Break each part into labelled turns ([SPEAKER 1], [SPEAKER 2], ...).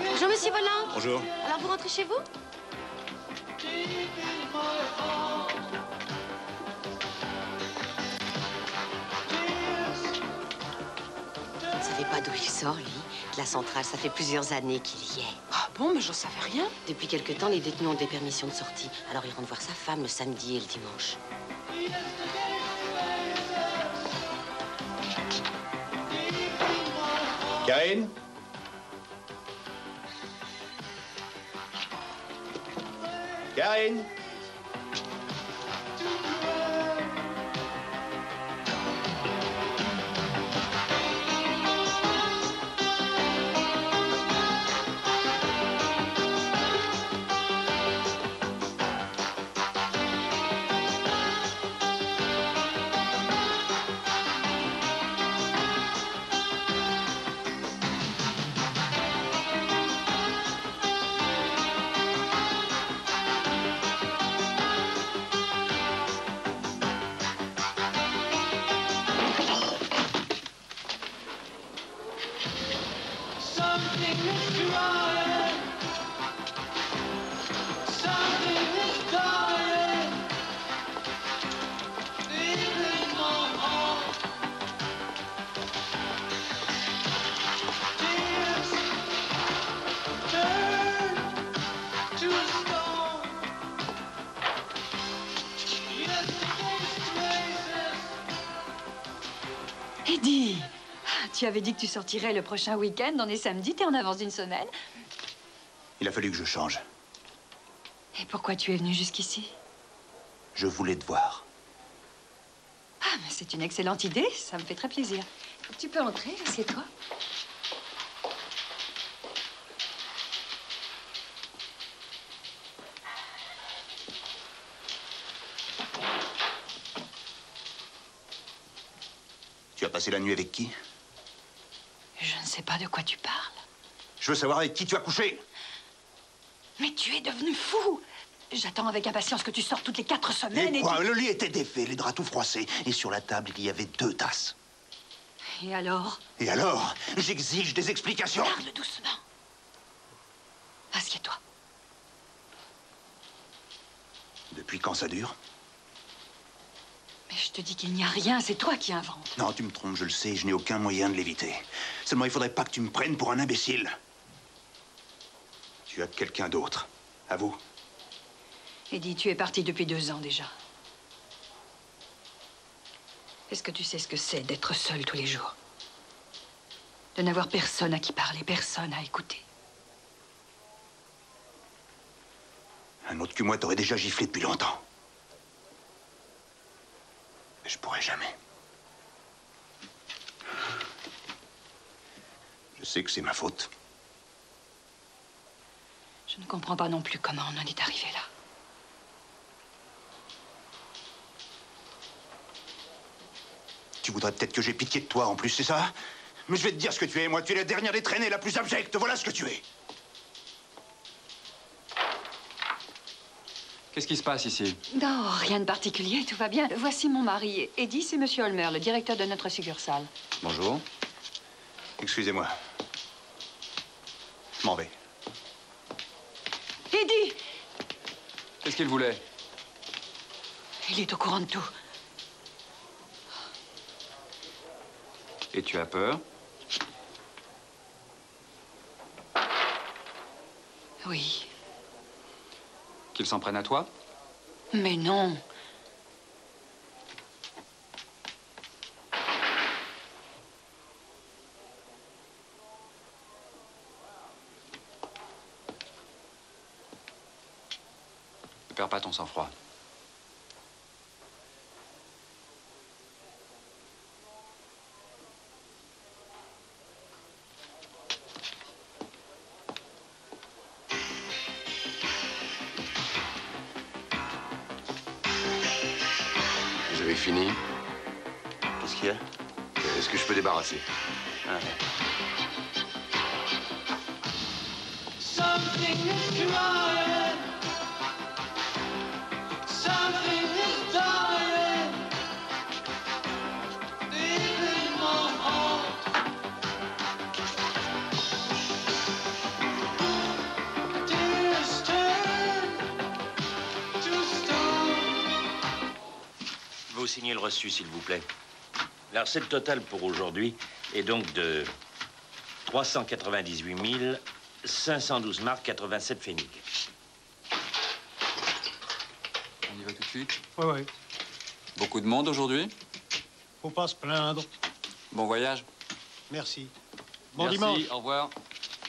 [SPEAKER 1] Bonjour, monsieur Bolland.
[SPEAKER 2] Bonjour.
[SPEAKER 1] Alors, vous rentrez chez vous? Vous ne savez pas d'où il sort, lui? De la centrale, ça fait plusieurs années qu'il y est.
[SPEAKER 3] Ah bon, mais j'en savais rien.
[SPEAKER 1] Depuis quelque temps, les détenus ont des permissions de sortie. Alors, il rentre voir sa femme le samedi et le dimanche.
[SPEAKER 2] Karine? Karine?
[SPEAKER 3] Eddie, tu avais dit que tu sortirais le prochain week-end. On est samedi, t'es en avance d'une semaine.
[SPEAKER 2] Il a fallu que je change.
[SPEAKER 3] Et pourquoi tu es venu jusqu'ici?
[SPEAKER 2] Je voulais te voir.
[SPEAKER 3] Ah, mais c'est une excellente idée, ça me fait très plaisir. Tu peux entrer, assieds-toi.
[SPEAKER 2] Tu as passé la nuit avec qui?
[SPEAKER 3] Je ne sais pas de quoi tu parles.
[SPEAKER 2] Je veux savoir avec qui tu as couché.
[SPEAKER 3] Mais tu es devenu fou. J'attends avec impatience que tu sortes toutes les 4 semaines
[SPEAKER 2] Et quoi? Le lit était défait, les draps tout froissés. Et sur la table, il y avait 2 tasses.
[SPEAKER 3] Et alors?
[SPEAKER 2] Et alors? J'exige des explications.
[SPEAKER 3] Parle doucement. Assieds-toi.
[SPEAKER 2] Depuis quand ça dure?
[SPEAKER 3] Mais je te dis qu'il n'y a rien, c'est toi qui inventes.
[SPEAKER 2] Non, tu me trompes, je le sais, je n'ai aucun moyen de l'éviter. Seulement, il faudrait pas que tu me prennes pour un imbécile. Tu as quelqu'un d'autre. À vous.
[SPEAKER 3] Eddie, tu es parti depuis 2 ans déjà. Est-ce que tu sais ce que c'est d'être seul tous les jours? De n'avoir personne à qui parler, personne à écouter.
[SPEAKER 2] Un autre que moi t'aurait déjà giflé depuis longtemps. Mais je pourrais jamais. Je sais que c'est ma faute.
[SPEAKER 3] Je ne comprends pas non plus comment on en est arrivé là.
[SPEAKER 2] Tu voudrais peut-être que j'ai pitié de toi en plus, c'est ça? Mais je vais te dire ce que tu es, moi. Tu es la dernière des traînées, la plus abjecte. Voilà ce que tu es.
[SPEAKER 4] Qu'est-ce qui se passe ici?
[SPEAKER 3] Non, rien de particulier, tout va bien. Voici mon mari. Eddie, c'est Monsieur Holmer, le directeur de notre succursale.
[SPEAKER 4] Bonjour.
[SPEAKER 2] Excusez-moi. Je m'en vais.
[SPEAKER 3] Eddie!
[SPEAKER 4] Qu'est-ce qu'il voulait?
[SPEAKER 3] Il est au courant de tout.
[SPEAKER 4] Et tu as peur?
[SPEAKER 3] Oui.
[SPEAKER 4] Qu'il s'en prenne à toi?
[SPEAKER 3] Mais non.
[SPEAKER 4] perds pas ton sang-froid.
[SPEAKER 5] Vous avez fini?
[SPEAKER 2] Qu'est-ce qu'il y a?
[SPEAKER 5] Est-ce que je peux débarrasser?
[SPEAKER 2] Ah, ouais.
[SPEAKER 6] Something is crying. Something is dying. Deep in my heart. Tears turn to stone.
[SPEAKER 7] Vous signez le reçu, s'il vous plaît. La recette totale pour aujourd'hui est donc de 398 512 marques 87 pfennig.
[SPEAKER 4] On y va tout de suite?
[SPEAKER 8] Oui.
[SPEAKER 4] Beaucoup de monde aujourd'hui?
[SPEAKER 8] Faut pas se plaindre.
[SPEAKER 4] Bon voyage.
[SPEAKER 8] Merci. Bon
[SPEAKER 4] Merci,
[SPEAKER 8] dimanche.
[SPEAKER 4] au revoir.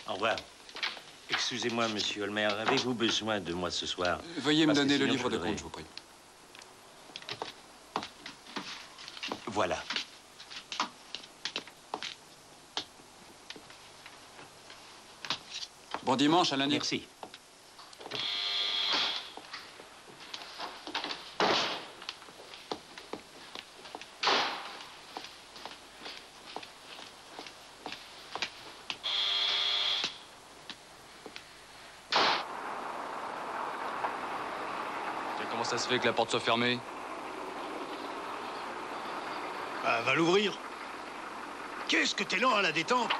[SPEAKER 7] Au revoir. Excusez-moi, monsieur Holmer, avez-vous besoin de moi ce soir?
[SPEAKER 4] Veuillez me
[SPEAKER 7] Parce que
[SPEAKER 4] donner le
[SPEAKER 7] sinon,
[SPEAKER 4] livre
[SPEAKER 7] je
[SPEAKER 4] de
[SPEAKER 7] voudrais-
[SPEAKER 4] compte, je vous prie.
[SPEAKER 7] Voilà.
[SPEAKER 4] Bon dimanche, à lundi.
[SPEAKER 7] Merci.
[SPEAKER 4] Comment ça se fait que la porte soit fermée?
[SPEAKER 8] Bah, va l'ouvrir. Qu'est-ce que t'es lent à la détente?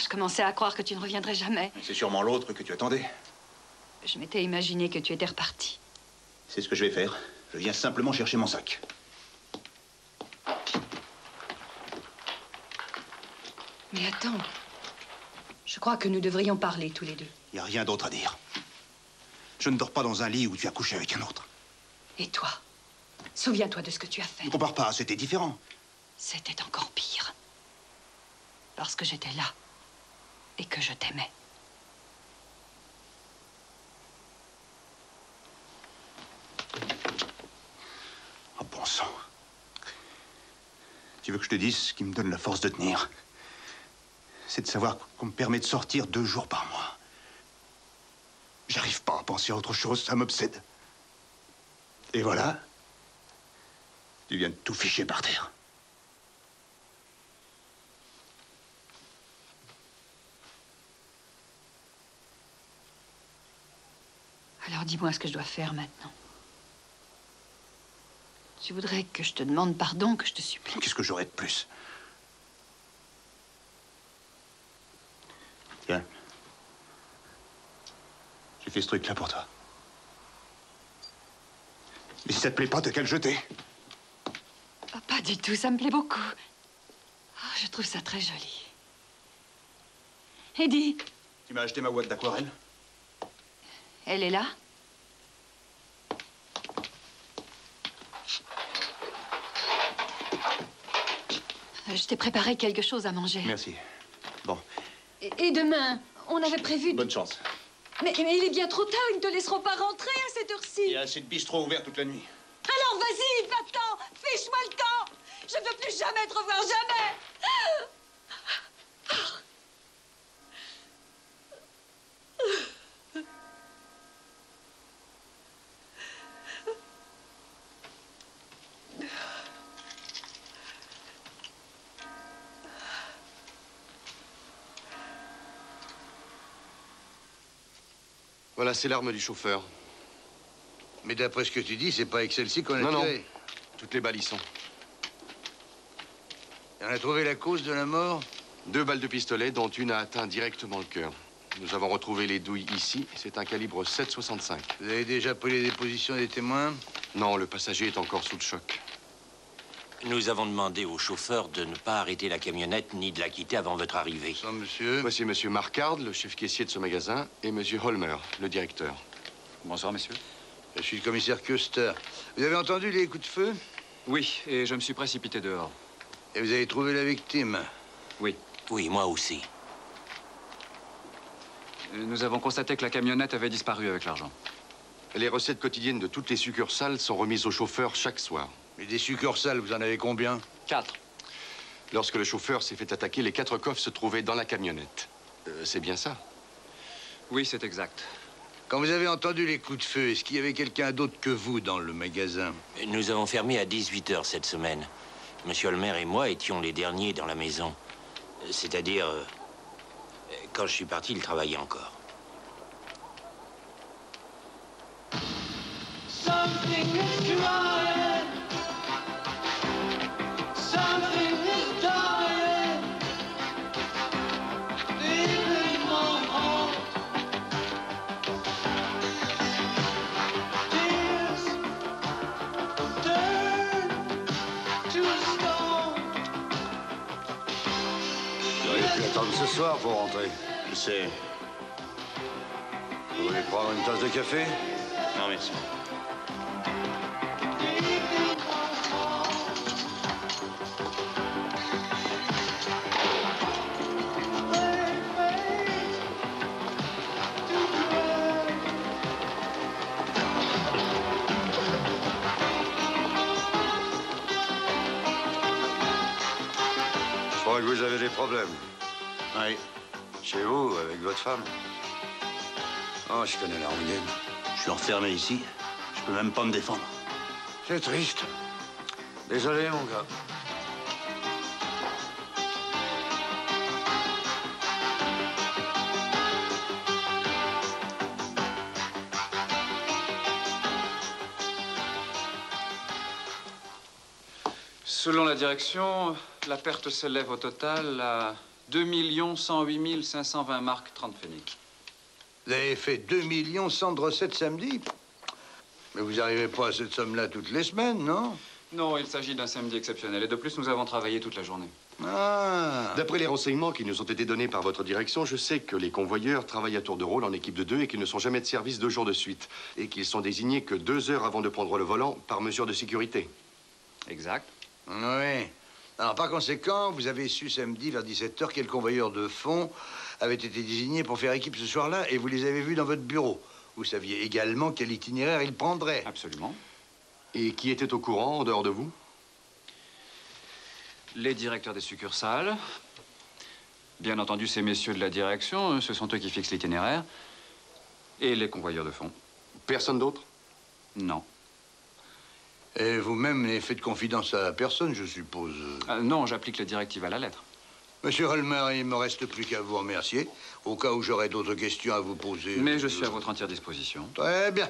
[SPEAKER 3] Je commençais à croire que tu ne reviendrais jamais.
[SPEAKER 2] C'est sûrement l'autre que tu attendais.
[SPEAKER 3] Je m'étais imaginé que tu étais reparti.
[SPEAKER 2] C'est ce que je vais faire. Je viens simplement chercher mon sac.
[SPEAKER 3] Mais attends. Je crois que nous devrions parler tous les deux.
[SPEAKER 2] Il n'y a rien d'autre à dire. Je ne dors pas dans un lit où tu as couché avec un autre.
[SPEAKER 3] Et toi? Souviens-toi de ce que tu as fait.
[SPEAKER 2] Ne compare pas, c'était différent.
[SPEAKER 3] C'était encore pire. Parce que j'étais là. Et que je t'aimais.
[SPEAKER 2] Oh, bon sang. Tu veux que je te dise ce qui me donne la force de tenir? C'est de savoir qu'on me permet de sortir 2 jours par mois. J'arrive pas à penser à autre chose, ça m'obsède. Et voilà. Tu viens de tout ficher par terre.
[SPEAKER 3] Alors dis-moi ce que je dois faire maintenant. Tu voudrais que je te demande pardon, que je te supplie?
[SPEAKER 2] Qu'est-ce que j'aurais de plus? Tiens. J'ai fait ce truc-là pour toi. Mais si ça te plaît pas, t'as qu'à le jeter.
[SPEAKER 3] Oh, pas du tout, ça me plaît beaucoup. Oh, je trouve ça très joli. Eddie,
[SPEAKER 2] Tu m'as acheté ma boîte d'aquarelle?
[SPEAKER 3] elle est là? Je t'ai préparé quelque chose à manger.
[SPEAKER 2] Merci. Bon,
[SPEAKER 3] Et demain, on avait prévu...
[SPEAKER 2] bonne chance.
[SPEAKER 3] Mais il est bien trop tard, ils ne te laisseront pas rentrer à cette
[SPEAKER 2] Il
[SPEAKER 3] heure-ci.
[SPEAKER 2] y a assez de bistrots ouverts toute la nuit.
[SPEAKER 3] Alors vas-y, va-t'en, fiche-moi le camp. Je ne veux plus jamais te revoir, jamais.
[SPEAKER 5] Voilà, c'est l'arme du chauffeur.
[SPEAKER 9] Mais d'après ce que tu dis, c'est pas avec celle-ci qu'on a
[SPEAKER 5] Non,
[SPEAKER 9] tiré.
[SPEAKER 5] non. Toutes les balles y sont.
[SPEAKER 9] Et on a trouvé la cause de la mort?
[SPEAKER 5] 2 balles de pistolet, dont une a atteint directement le cœur. Nous avons retrouvé les douilles ici. C'est un calibre 7,65.
[SPEAKER 9] Vous avez déjà pris les dépositions des témoins?
[SPEAKER 5] Non, le passager est encore sous le choc.
[SPEAKER 7] Nous avons demandé au chauffeur de ne pas arrêter la camionnette ni de la quitter avant votre arrivée.
[SPEAKER 9] Ça, monsieur?
[SPEAKER 5] Voici monsieur Marcard, le chef caissier de ce magasin, et monsieur Holmer, le directeur.
[SPEAKER 4] Bonsoir, messieurs.
[SPEAKER 9] Je suis le commissaire Custer. Vous avez entendu les coups de feu?
[SPEAKER 4] Oui, et je me suis précipité dehors.
[SPEAKER 9] Et vous avez trouvé la victime?
[SPEAKER 4] Oui.
[SPEAKER 7] Oui, moi aussi.
[SPEAKER 4] Nous avons constaté que la camionnette avait disparu avec l'argent.
[SPEAKER 5] Les recettes quotidiennes de toutes les succursales sont remises au chauffeur chaque soir.
[SPEAKER 9] Mais des succursales, vous en avez combien?
[SPEAKER 4] 4.
[SPEAKER 5] Lorsque le chauffeur s'est fait attaquer, les 4 coffres se trouvaient dans la camionnette. C'est bien ça?
[SPEAKER 4] Oui, c'est exact.
[SPEAKER 9] Quand vous avez entendu les coups de feu, est-ce qu'il y avait quelqu'un d'autre que vous dans le magasin?
[SPEAKER 7] Nous avons fermé à 18 h cette semaine. Monsieur Holmer et moi étions les derniers dans la maison. C'est-à-dire, quand je suis parti, il travaillait encore.
[SPEAKER 6] Something is crying. Something is dying. Deep in my heart. Tears turn to stone.
[SPEAKER 9] Vous auriez pu attendre ce soir pour rentrer.
[SPEAKER 7] Je sais.
[SPEAKER 9] Vous voulez prendre une tasse de café?
[SPEAKER 7] Non, merci.
[SPEAKER 9] Je crois que vous avez des problèmes.
[SPEAKER 2] Oui.
[SPEAKER 9] Chez vous, avec votre femme? Oh, je connais la rengaine.
[SPEAKER 2] Je suis enfermé ici. Je peux même pas me défendre.
[SPEAKER 9] C'est triste. Désolé, mon gars.
[SPEAKER 4] Selon la direction, la perte s'élève au total à 2 108 520 marques 30 pfennig.
[SPEAKER 9] Vous avez fait 2 100 000 de recettes samedi? Mais vous n'arrivez pas à cette somme-là toutes les semaines, non?
[SPEAKER 4] Non, il s'agit d'un samedi exceptionnel. Et de plus, nous avons travaillé toute la journée.
[SPEAKER 9] Ah!
[SPEAKER 5] D'après les renseignements qui nous ont été donnés par votre direction, je sais que les convoyeurs travaillent à tour de rôle en équipe de 2 et qu'ils ne sont jamais de service 2 jours de suite. Et qu'ils sont désignés que 2 heures avant de prendre le volant par mesure de sécurité.
[SPEAKER 4] Exact.
[SPEAKER 9] Oui. Alors, par conséquent, vous avez su samedi vers 17 h quel convoyeur de fonds avait été désigné pour faire équipe ce soir-là et vous les avez vus dans votre bureau. Vous saviez également quel itinéraire ils prendraient.
[SPEAKER 4] Absolument.
[SPEAKER 5] Et qui était au courant en dehors de vous?
[SPEAKER 4] Les directeurs des succursales. Bien entendu, ces messieurs de la direction, ce sont eux qui fixent l'itinéraire. Et les convoyeurs de fonds.
[SPEAKER 5] Personne d'autre?
[SPEAKER 4] Non.
[SPEAKER 9] Et vous-même n'avez fait de confidence à personne, je suppose.
[SPEAKER 4] Non, j'applique les directives à la lettre.
[SPEAKER 9] Monsieur Holmer, il ne me reste plus qu'à vous remercier, au cas où j'aurais d'autres questions à vous poser.
[SPEAKER 4] Mais je suis à votre entière disposition.
[SPEAKER 9] Très bien.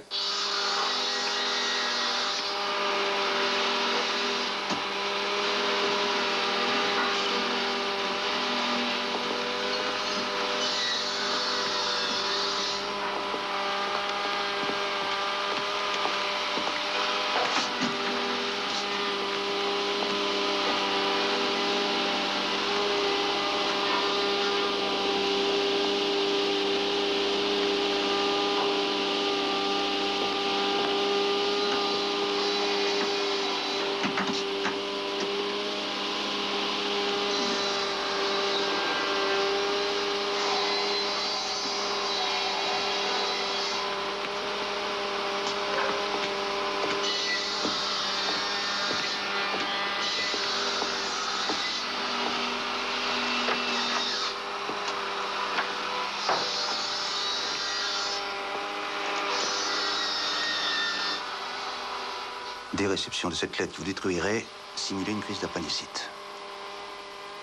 [SPEAKER 2] Dès réception de cette lettre que vous détruirez, simulez une crise d'appendicite.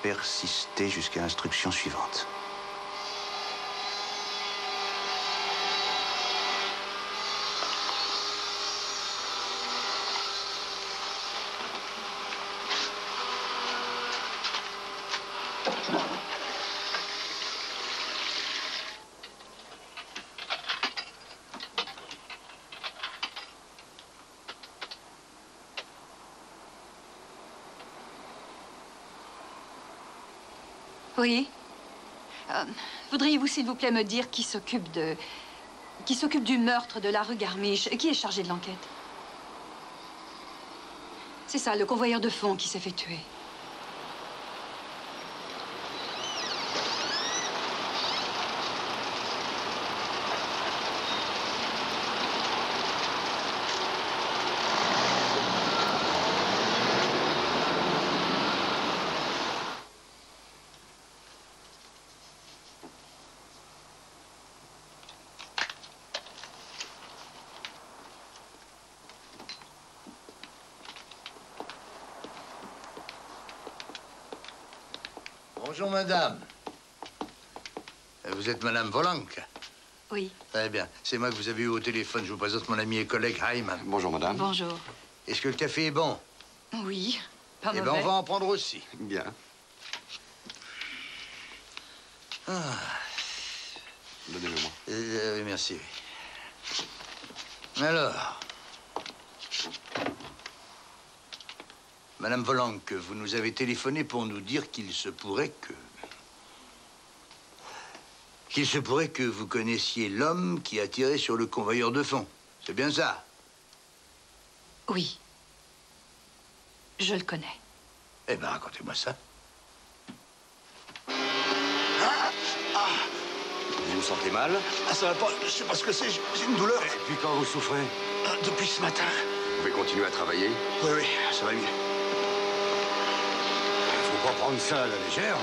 [SPEAKER 2] Persistez jusqu'à l'instruction suivante.
[SPEAKER 3] Oui. Voudriez-vous, s'il vous plaît, me dire qui s'occupe du meurtre de la rue Garmisch? Qui est chargé de l'enquête? C'est ça, le convoyeur de fonds qui s'est fait tuer.
[SPEAKER 9] Bonjour, madame. Vous êtes madame Volank?
[SPEAKER 3] Oui.
[SPEAKER 9] Très bien. C'est moi que vous avez eu au téléphone. Je vous présente mon ami et collègue Heimann.
[SPEAKER 5] Bonjour, madame.
[SPEAKER 3] Bonjour.
[SPEAKER 9] Est-ce que le café est bon?
[SPEAKER 3] Oui, pas
[SPEAKER 9] Eh
[SPEAKER 3] mauvais.
[SPEAKER 9] bien, on va en prendre aussi.
[SPEAKER 5] Bien. Donnez-le-moi.
[SPEAKER 9] Oui, merci. Alors, madame Volank, vous nous avez téléphoné pour nous dire qu'il se pourrait que vous connaissiez l'homme qui a tiré sur le convoyeur de fonds. C'est bien ça?
[SPEAKER 3] Oui. Je le connais.
[SPEAKER 9] Eh bien, racontez-moi ça.
[SPEAKER 5] Vous vous sentez mal?
[SPEAKER 2] Ah, ça va pas, je sais pas ce que c'est, j'ai une douleur.
[SPEAKER 5] Et puis quand vous souffrez?
[SPEAKER 2] Depuis ce matin.
[SPEAKER 5] Vous pouvez continuer à travailler?
[SPEAKER 2] Oui, oui, ça va mieux.
[SPEAKER 9] Faut pas prendre ça à la légère. Hein.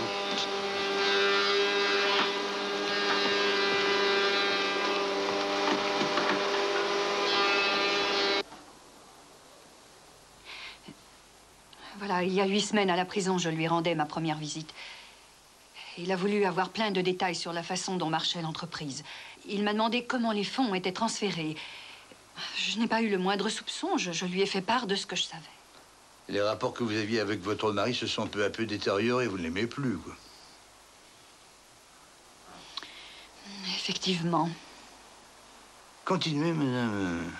[SPEAKER 3] Voilà, il y a 8 semaines à la prison, je lui rendais ma première visite. Il a voulu avoir plein de détails sur la façon dont marchait l'entreprise. Il m'a demandé comment les fonds étaient transférés. Je n'ai pas eu le moindre soupçon. Je lui ai fait part de ce que je savais.
[SPEAKER 9] Les rapports que vous aviez avec votre mari se sont peu à peu détériorés. Vous ne l'aimez plus, quoi.
[SPEAKER 3] Effectivement.
[SPEAKER 9] Continuez, madame.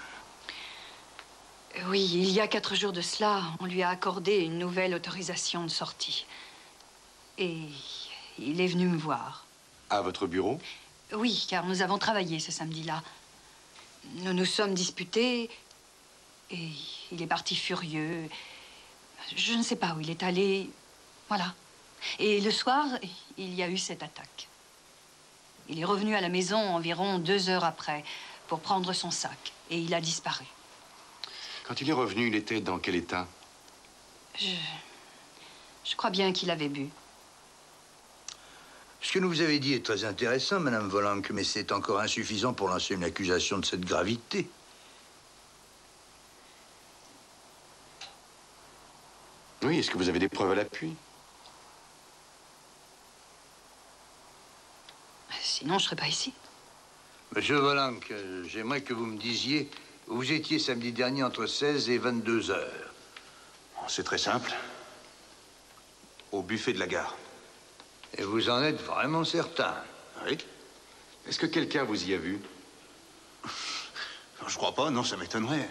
[SPEAKER 3] Oui, il y a 4 jours de cela, on lui a accordé une nouvelle autorisation de sortie. Et il est venu me voir.
[SPEAKER 5] À votre bureau?
[SPEAKER 3] Oui, car nous avons travaillé ce samedi-là. Nous nous sommes disputés et il est parti furieux. Je ne sais pas où il est allé. Voilà. Et le soir, il y a eu cette attaque. Il est revenu à la maison environ 2 heures après pour prendre son sac et il a disparu.
[SPEAKER 5] Quand il est revenu, il était dans quel état?
[SPEAKER 3] Je crois bien qu'il avait bu.
[SPEAKER 9] Ce que nous vous avez dit est très intéressant, madame Volank, mais c'est encore insuffisant pour lancer une accusation de cette gravité.
[SPEAKER 5] Oui, est-ce que vous avez des preuves à l'appui?
[SPEAKER 3] Sinon, je ne serais pas ici.
[SPEAKER 9] Monsieur Volank, j'aimerais que vous me disiez où vous étiez samedi dernier entre 16 et 22 heures.
[SPEAKER 2] C'est très simple. Au buffet de la gare.
[SPEAKER 9] Et vous en êtes vraiment certain?
[SPEAKER 2] Oui.
[SPEAKER 5] Est-ce que quelqu'un vous y a vu?
[SPEAKER 2] Je crois pas, non, ça m'étonnerait.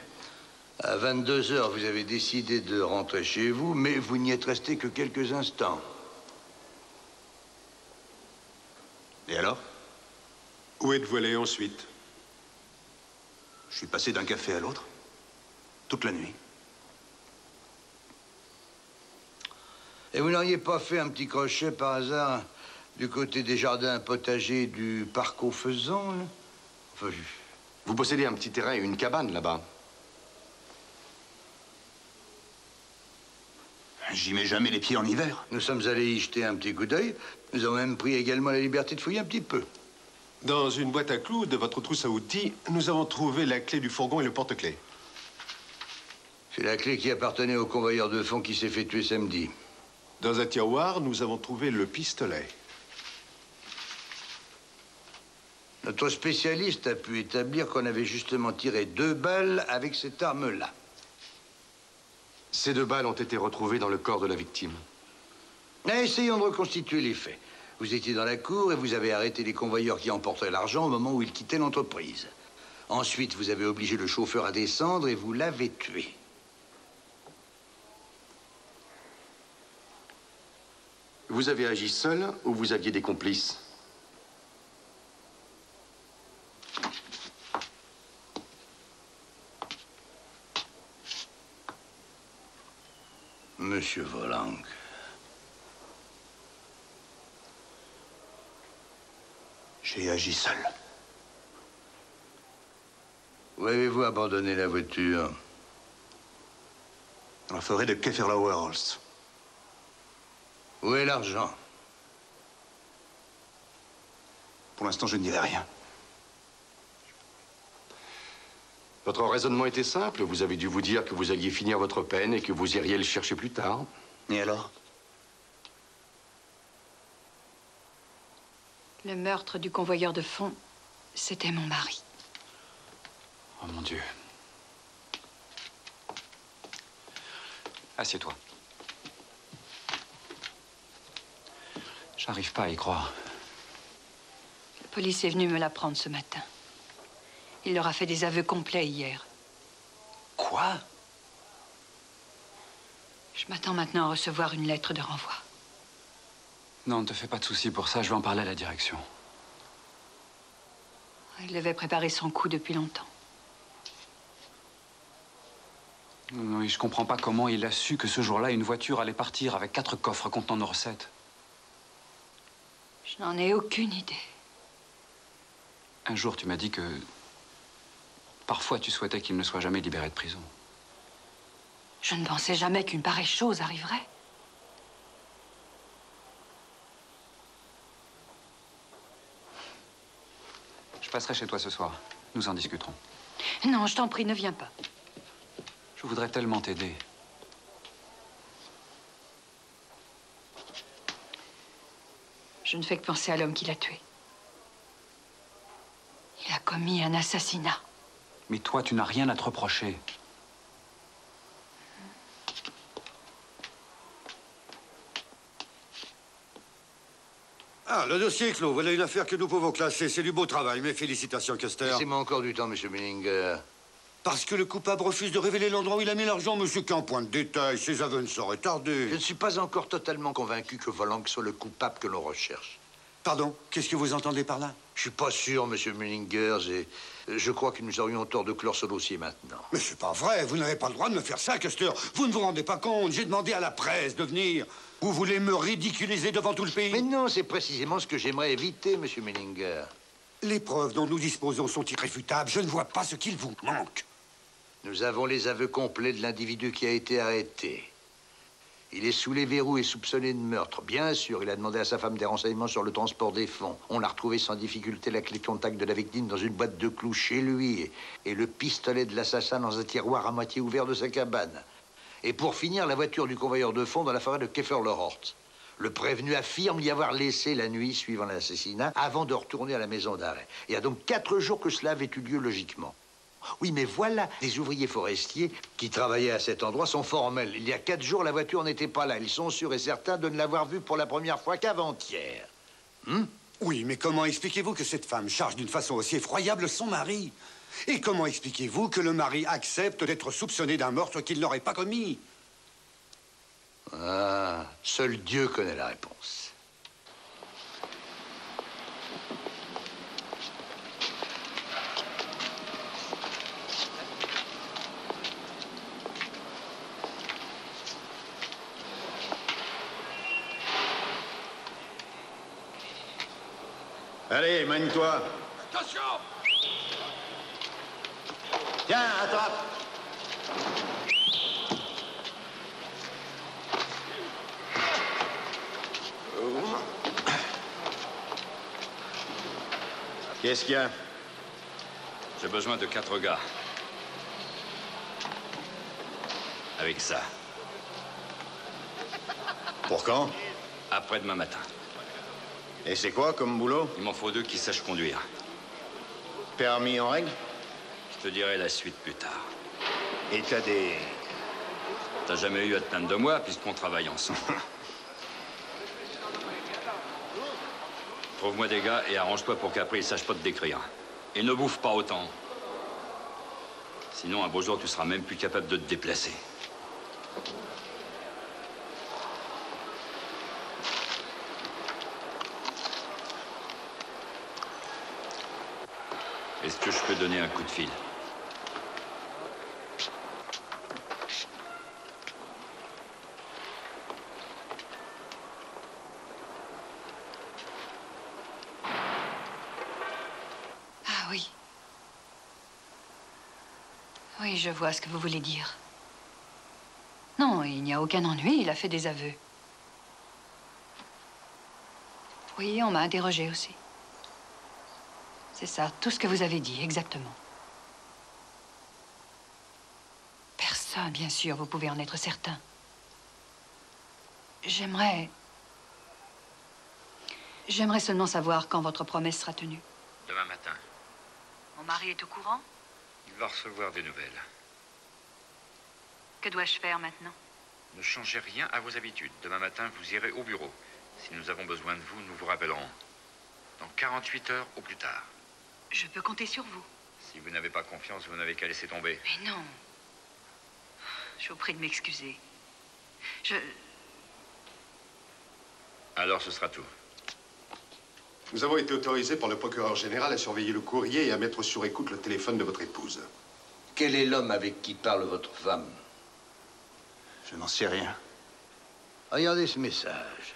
[SPEAKER 9] À 22 heures, vous avez décidé de rentrer chez vous, mais vous n'y êtes resté que quelques instants.
[SPEAKER 2] Et alors?
[SPEAKER 10] Où êtes-vous allé ensuite?
[SPEAKER 2] Je suis passé d'un café à l'autre. Toute la nuit.
[SPEAKER 9] Et vous n'auriez pas fait un petit crochet par hasard du côté des jardins potagers du parc aux faisans, là? Enfin,
[SPEAKER 5] Vous possédez un petit terrain et une cabane là-bas.
[SPEAKER 2] J'y mets jamais les pieds en hiver.
[SPEAKER 9] nous sommes allés y jeter un petit coup d'œil. Nous avons même pris également la liberté de fouiller un petit peu.
[SPEAKER 10] Dans une boîte à clous de votre trousse à outils, nous avons trouvé la clé du fourgon et le porte-clés.
[SPEAKER 9] C'est la clé qui appartenait au convoyeur de fonds qui s'est fait tuer samedi.
[SPEAKER 10] Dans un tiroir, nous avons trouvé le pistolet.
[SPEAKER 9] Notre spécialiste a pu établir qu'on avait justement tiré 2 balles avec cette arme-là.
[SPEAKER 5] Ces 2 balles ont été retrouvées dans le corps de la victime.
[SPEAKER 9] Mais essayons de reconstituer les faits. Vous étiez dans la cour et vous avez arrêté les convoyeurs qui emportaient l'argent au moment où ils quittaient l'entreprise. Ensuite, vous avez obligé le chauffeur à descendre et vous l'avez tué.
[SPEAKER 5] Vous avez agi seul ou vous aviez des complices?
[SPEAKER 9] Monsieur Volang.
[SPEAKER 2] J'ai agi seul.
[SPEAKER 9] Où avez-vous abandonné la voiture?
[SPEAKER 2] Dans la forêt de Keferlauer-Holst.
[SPEAKER 9] Où est l'argent?
[SPEAKER 2] Pour l'instant, je ne dirai rien.
[SPEAKER 5] Votre raisonnement était simple. Vous avez dû vous dire que vous alliez finir votre peine et que vous iriez le chercher plus tard.
[SPEAKER 2] Et alors?
[SPEAKER 3] Le meurtre du convoyeur de fonds, c'était mon mari.
[SPEAKER 4] Oh mon Dieu. Assieds-toi. J'arrive pas à y croire.
[SPEAKER 3] La police est venue me l'apprendre ce matin. Il leur a fait des aveux complets hier.
[SPEAKER 4] Quoi?
[SPEAKER 3] Je m'attends maintenant à recevoir une lettre de renvoi.
[SPEAKER 4] Non, ne te fais pas de soucis pour ça, je vais en parler à la direction.
[SPEAKER 3] Il devait préparer son coup depuis longtemps.
[SPEAKER 4] Oui, je comprends pas comment il a su que ce jour-là, une voiture allait partir avec 4 coffres contenant nos recettes.
[SPEAKER 3] Je n'en ai aucune idée.
[SPEAKER 4] Un jour, tu m'as dit que parfois tu souhaitais qu'il ne soit jamais libéré de prison.
[SPEAKER 3] Je ne pensais jamais qu'une pareille chose arriverait.
[SPEAKER 4] Je passerai chez toi ce soir. Nous en discuterons.
[SPEAKER 3] Non, je t'en prie, ne viens pas.
[SPEAKER 4] Je voudrais tellement t'aider.
[SPEAKER 3] Je ne fais que penser à l'homme qui l'a tué. Il a commis un assassinat.
[SPEAKER 4] Mais toi, tu n'as rien à te reprocher.
[SPEAKER 8] Ah, le dossier est clos. Voilà une affaire que nous pouvons classer. C'est du beau travail. Mes félicitations, Custer.
[SPEAKER 9] Laissez-moi encore du temps, monsieur Millinger.
[SPEAKER 8] Parce que le coupable refuse de révéler l'endroit où il a mis l'argent, monsieur, qu'un point de détail. Ses aveux ne sauraient tarder.
[SPEAKER 9] Je ne suis pas encore totalement convaincu que Volang soit le coupable que l'on recherche.
[SPEAKER 8] Pardon? Qu'est-ce que vous entendez par là?
[SPEAKER 9] Je suis pas sûr, monsieur Millinger, et je crois que nous aurions tort de clore ce dossier maintenant.
[SPEAKER 8] Mais c'est pas vrai. Vous n'avez pas le droit de me faire ça, Custer. Vous ne vous rendez pas compte. J'ai demandé à la presse de venir. Vous voulez me ridiculiser devant tout le pays?
[SPEAKER 9] Mais non, c'est précisément ce que j'aimerais éviter, monsieur Millinger.
[SPEAKER 8] Les preuves dont nous disposons sont irréfutables. Je ne vois pas ce qu'il vous manque.
[SPEAKER 9] Nous avons les aveux complets de l'individu qui a été arrêté. Il est sous les verrous et soupçonné de meurtre. Bien sûr, il a demandé à sa femme des renseignements sur le transport des fonds. On a retrouvé sans difficulté la clé de contact de la victime dans une boîte de clous chez lui et le pistolet de l'assassin dans un tiroir à moitié ouvert de sa cabane. Et pour finir, la voiture du convoyeur de fonds dans la forêt de Keferlauer-Holst. Le prévenu affirme y avoir laissé la nuit suivant l'assassinat avant de retourner à la maison d'arrêt. Il y a donc 4 jours que cela avait eu lieu logiquement. Oui, mais voilà, des ouvriers forestiers qui travaillaient à cet endroit sont formels. Il y a 4 jours, la voiture n'était pas là. Ils sont sûrs et certains de ne l'avoir vue pour la première fois qu'avant-hier.
[SPEAKER 8] Oui, mais comment expliquez-vous que cette femme charge d'une façon aussi effroyable son mari? Et comment expliquez-vous que le mari accepte d'être soupçonné d'un meurtre qu'il n'aurait pas commis?
[SPEAKER 9] Ah, seul Dieu connaît la réponse.
[SPEAKER 2] Allez, mène-toi.
[SPEAKER 8] Attention!
[SPEAKER 2] Tiens, attrape. Qu'est-ce qu'il y a?
[SPEAKER 7] J'ai besoin de 4 gars. Avec ça.
[SPEAKER 2] Pour quand?
[SPEAKER 7] Après-demain matin.
[SPEAKER 2] Et c'est quoi comme boulot?
[SPEAKER 7] Il m'en faut 2 qui sachent conduire.
[SPEAKER 2] Permis en règle?
[SPEAKER 7] Je te dirai la suite plus tard.
[SPEAKER 2] Et t'as des...
[SPEAKER 7] T'as jamais eu à te plaindre de moi puisqu'on travaille ensemble. Trouve-moi des gars et arrange-toi pour qu'après ils sachent pas te décrire. Et ne bouffe pas autant. Sinon, un beau jour, tu seras même plus capable de te déplacer.
[SPEAKER 4] Est-ce que je peux donner un coup de fil?
[SPEAKER 3] Ah oui. Oui, je vois ce que vous voulez dire. Non, il n'y a aucun ennui, il a fait des aveux. Oui, on m'a interrogé aussi. C'est ça, tout ce que vous avez dit, exactement. Personne, bien sûr, vous pouvez en être certain. J'aimerais seulement savoir quand votre promesse sera tenue.
[SPEAKER 4] Demain matin.
[SPEAKER 3] Mon mari est au courant?
[SPEAKER 4] Il va recevoir des nouvelles.
[SPEAKER 3] Que dois-je faire maintenant?
[SPEAKER 4] Ne changez rien à vos habitudes. Demain matin, vous irez au bureau. Si nous avons besoin de vous, nous vous rappellerons. Dans 48 heures au plus tard.
[SPEAKER 3] Je peux compter sur vous.
[SPEAKER 4] Si vous n'avez pas confiance, vous n'avez qu'à laisser tomber.
[SPEAKER 3] Mais non. Je vous prie de m'excuser.
[SPEAKER 4] Alors ce sera tout.
[SPEAKER 10] Nous avons été autorisés par le procureur général à surveiller le courrier et à mettre sur écoute le téléphone de votre épouse.
[SPEAKER 9] Quel est l'homme avec qui parle votre femme?
[SPEAKER 2] Je n'en sais rien.
[SPEAKER 9] Regardez ce message.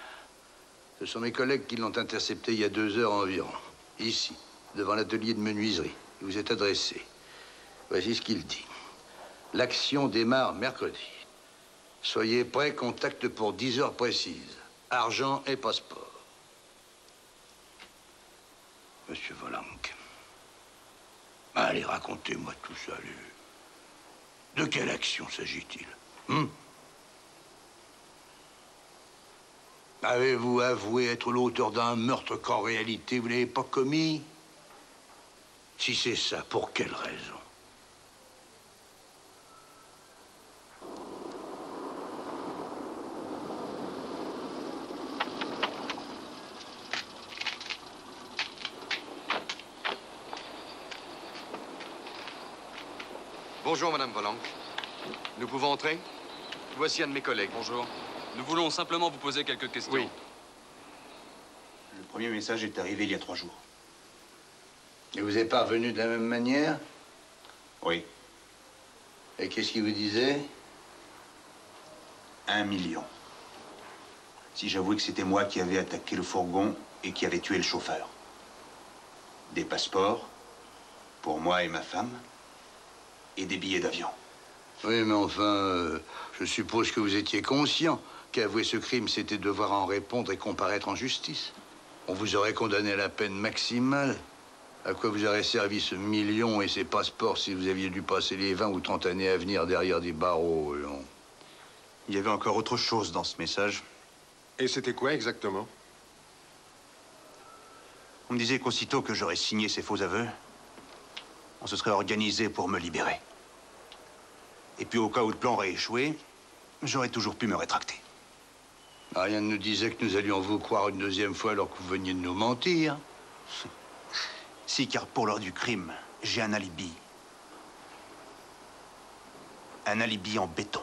[SPEAKER 9] Ce sont mes collègues qui l'ont intercepté il y a 2 heures environ. Ici, devant l'atelier de menuiserie. Il vous est adressé. Voici ce qu'il dit. L'action démarre mercredi. Soyez prêts, contact pour 10 heures précises. Argent et passeport. Monsieur Volanck. Allez, racontez-moi tout ça, allez. De quelle action s'agit-il? Avez-vous avoué être l'auteur d'un meurtre qu'en réalité vous n'avez pas commis? Si c'est ça, pour quelle raison?
[SPEAKER 5] Bonjour, Madame Volanck. Nous pouvons entrer? Voici un de mes collègues.
[SPEAKER 11] Bonjour. Nous voulons simplement vous poser quelques questions.
[SPEAKER 5] Oui.
[SPEAKER 2] Le premier message est arrivé il y a 3 jours.
[SPEAKER 9] Il vous est parvenu de la même manière?
[SPEAKER 2] Oui.
[SPEAKER 9] Et qu'est-ce qu'il vous disait?
[SPEAKER 2] 1 million. Si j'avouais que c'était moi qui avais attaqué le fourgon et qui avait tué le chauffeur. Des passeports pour moi et ma femme et des billets d'avion.
[SPEAKER 9] Oui, mais enfin, je suppose que vous étiez conscient qu'avouer ce crime, c'était devoir en répondre et comparaître en justice. On vous aurait condamné à la peine maximale. À quoi vous aurait servi ce million et ces passeports si vous aviez dû passer les 20 ou 30 années à venir derrière des barreaux?
[SPEAKER 2] Il y avait encore autre chose dans ce message.
[SPEAKER 10] Et c'était quoi exactement?
[SPEAKER 2] On me disait qu'aussitôt que j'aurais signé ces faux aveux, on se serait organisé pour me libérer. Et puis au cas où le plan aurait échoué, j'aurais toujours pu me rétracter.
[SPEAKER 9] Rien ne nous disait que nous allions vous croire une 2e fois alors que vous veniez de nous mentir.
[SPEAKER 2] Si, car pour l'heure du crime, j'ai un alibi. Un alibi en béton.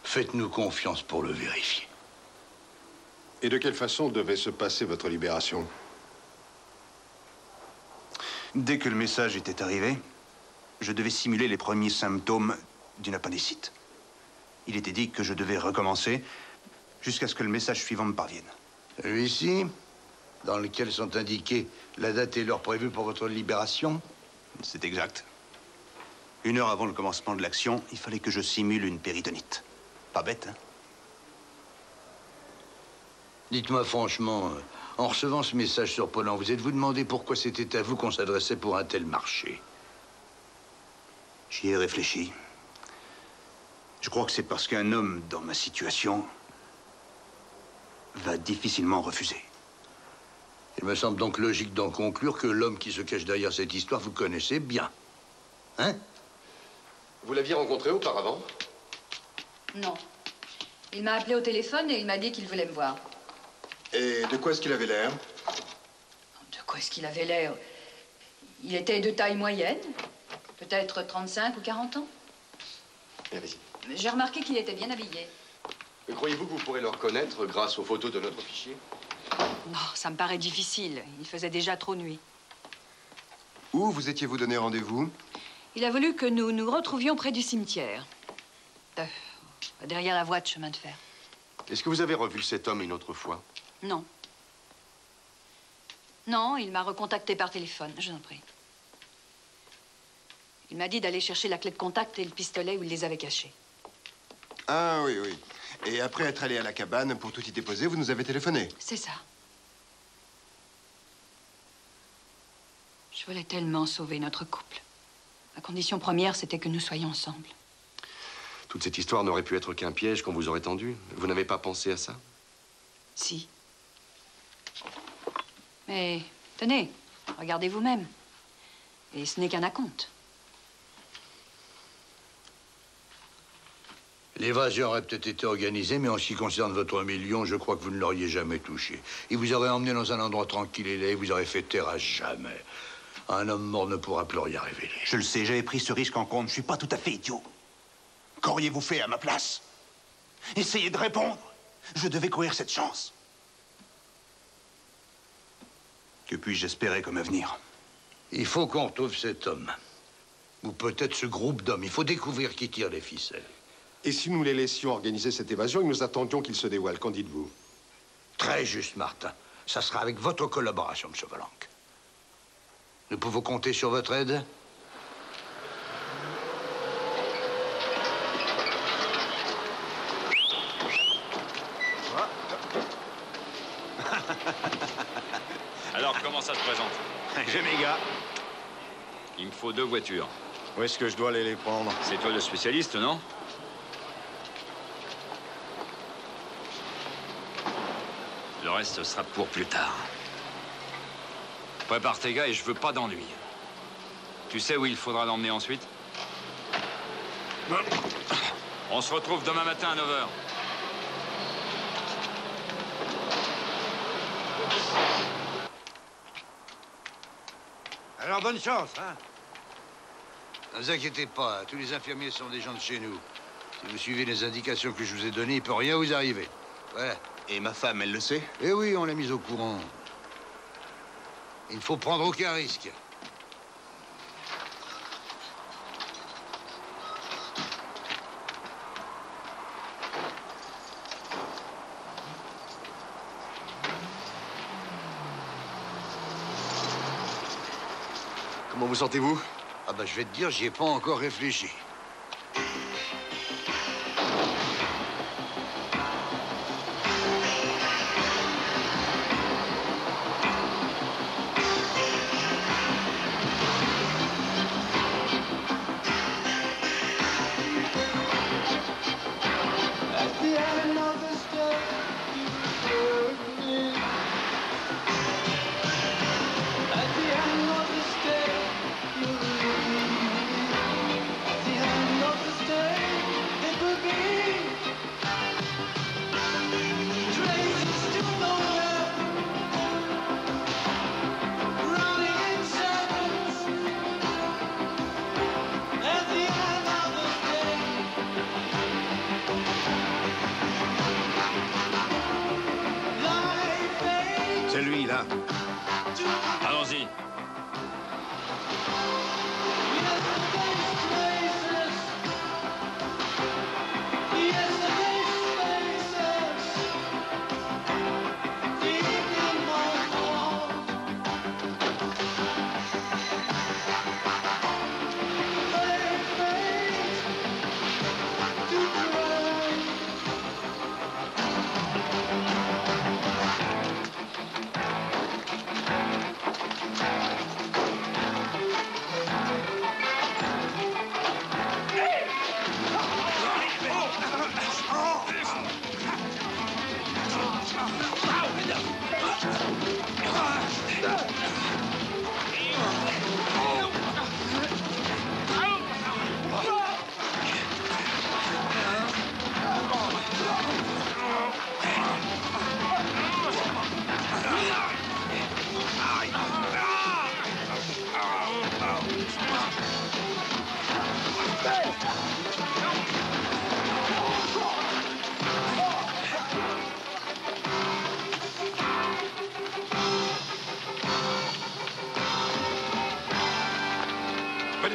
[SPEAKER 9] Faites-nous confiance pour le vérifier.
[SPEAKER 10] Et de quelle façon devait se passer votre libération?
[SPEAKER 2] Dès que le message était arrivé, je devais simuler les premiers symptômes d'une appendicite. Il était dit que je devais recommencer jusqu'à ce que le message suivant me parvienne.
[SPEAKER 9] Celui-ci, dans lequel sont indiquées la date et l'heure prévue pour votre libération?
[SPEAKER 2] C'est exact. 1 heure avant le commencement de l'action, il fallait que je simule une péritonite. Pas bête, hein?
[SPEAKER 9] Dites-moi franchement, en recevant ce message surprenant, vous êtes-vous demandé pourquoi c'était à vous qu'on s'adressait pour un tel marché?
[SPEAKER 2] J'y ai réfléchi. Je crois que c'est parce qu'un homme dans ma situation va difficilement refuser.
[SPEAKER 9] Il me semble donc logique d'en conclure que l'homme qui se cache derrière cette histoire, vous connaissez bien. Hein?
[SPEAKER 5] Vous l'aviez rencontré auparavant?
[SPEAKER 3] Non. Il m'a appelé au téléphone et il m'a dit qu'il voulait me voir.
[SPEAKER 10] Et de quoi est-ce qu'il avait l'air?
[SPEAKER 3] De quoi est-ce qu'il avait l'air? Il était de taille moyenne, peut-être 35 ou 40 ans.
[SPEAKER 5] Allez-y.
[SPEAKER 3] J'ai remarqué qu'il était bien habillé.
[SPEAKER 5] Croyez-vous que vous pourrez le reconnaître grâce aux photos de notre fichier?
[SPEAKER 3] Non, ça me paraît difficile. Il faisait déjà trop nuit.
[SPEAKER 10] Où vous étiez-vous donné rendez-vous?
[SPEAKER 3] Il a voulu que nous nous retrouvions près du cimetière. Derrière la voie de chemin de fer.
[SPEAKER 5] Est-ce que vous avez revu cet homme une autre fois?
[SPEAKER 3] Non. Non, il m'a recontacté par téléphone, je vous en prie. Il m'a dit d'aller chercher la clé de contact et le pistolet où il les avait cachés.
[SPEAKER 10] Ah oui, oui. Et après être allé à la cabane pour tout y déposer, vous nous avez téléphoné?
[SPEAKER 3] C'est ça. Je voulais tellement sauver notre couple. Ma condition première, c'était que nous soyons ensemble.
[SPEAKER 5] Toute cette histoire n'aurait pu être qu'un piège qu'on vous aurait tendu. Vous n'avez pas pensé à ça?
[SPEAKER 3] Si. Mais tenez, regardez vous-même. Et ce n'est qu'un acompte.
[SPEAKER 9] L'évasion aurait peut-être été organisée, mais en ce qui concerne votre million, je crois que vous ne l'auriez jamais touché. Il vous aurait emmené dans un endroit tranquille et laid, vous aurait fait taire à jamais. Un homme mort ne pourra plus rien révéler.
[SPEAKER 2] Je le sais, j'avais pris ce risque en compte. Je suis pas tout à fait idiot. Qu'auriez-vous fait à ma place? Essayez de répondre. Je devais courir cette chance. Que puis-je espérer comme avenir?
[SPEAKER 9] Il faut qu'on retrouve cet homme. Ou peut-être ce groupe d'hommes. Il faut découvrir qui tire les ficelles.
[SPEAKER 10] Et si nous les laissions organiser cette évasion et nous attendions qu'ils se dévoilent, qu'en dites-vous?
[SPEAKER 9] Très juste, Martin. Ça sera avec votre collaboration, M. Volanque. Nous pouvons compter sur votre aide?
[SPEAKER 4] Alors, comment ça se présente?
[SPEAKER 2] J'ai mes gars.
[SPEAKER 4] Il me faut 2 voitures.
[SPEAKER 10] Où est-ce que je dois aller les prendre?
[SPEAKER 4] C'est toi le spécialiste, non? Le reste, ce sera pour plus tard. Prépare tes gars et je veux pas d'ennui. Tu sais où il faudra l'emmener ensuite? On se retrouve demain matin à 9h.
[SPEAKER 9] Alors, bonne chance, hein? Ne vous inquiétez pas, tous les infirmiers sont des gens de chez nous. Si vous suivez les indications que je vous ai données, il peut rien vous arriver. Ouais.
[SPEAKER 2] Et ma femme, elle le sait?
[SPEAKER 9] Eh oui, on l'a mise au courant. Il ne faut prendre aucun risque.
[SPEAKER 10] Comment vous sentez-vous?
[SPEAKER 9] Ah ben, je vais te dire, j'y ai pas encore réfléchi.
[SPEAKER 2] C'est lui, là.
[SPEAKER 4] Allons-y.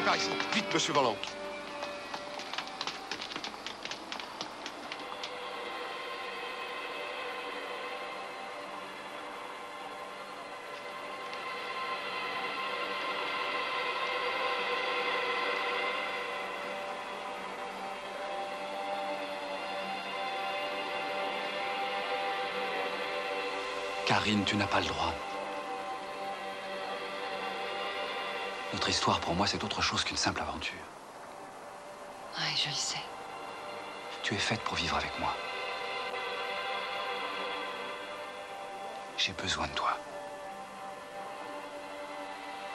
[SPEAKER 10] par ici. Vite, monsieur Volant.
[SPEAKER 4] Karine, tu n'as pas le droit. Notre histoire, pour moi, c'est autre chose qu'une simple aventure.
[SPEAKER 3] Oui, je le sais.
[SPEAKER 4] Tu es faite pour vivre avec moi. J'ai besoin de toi.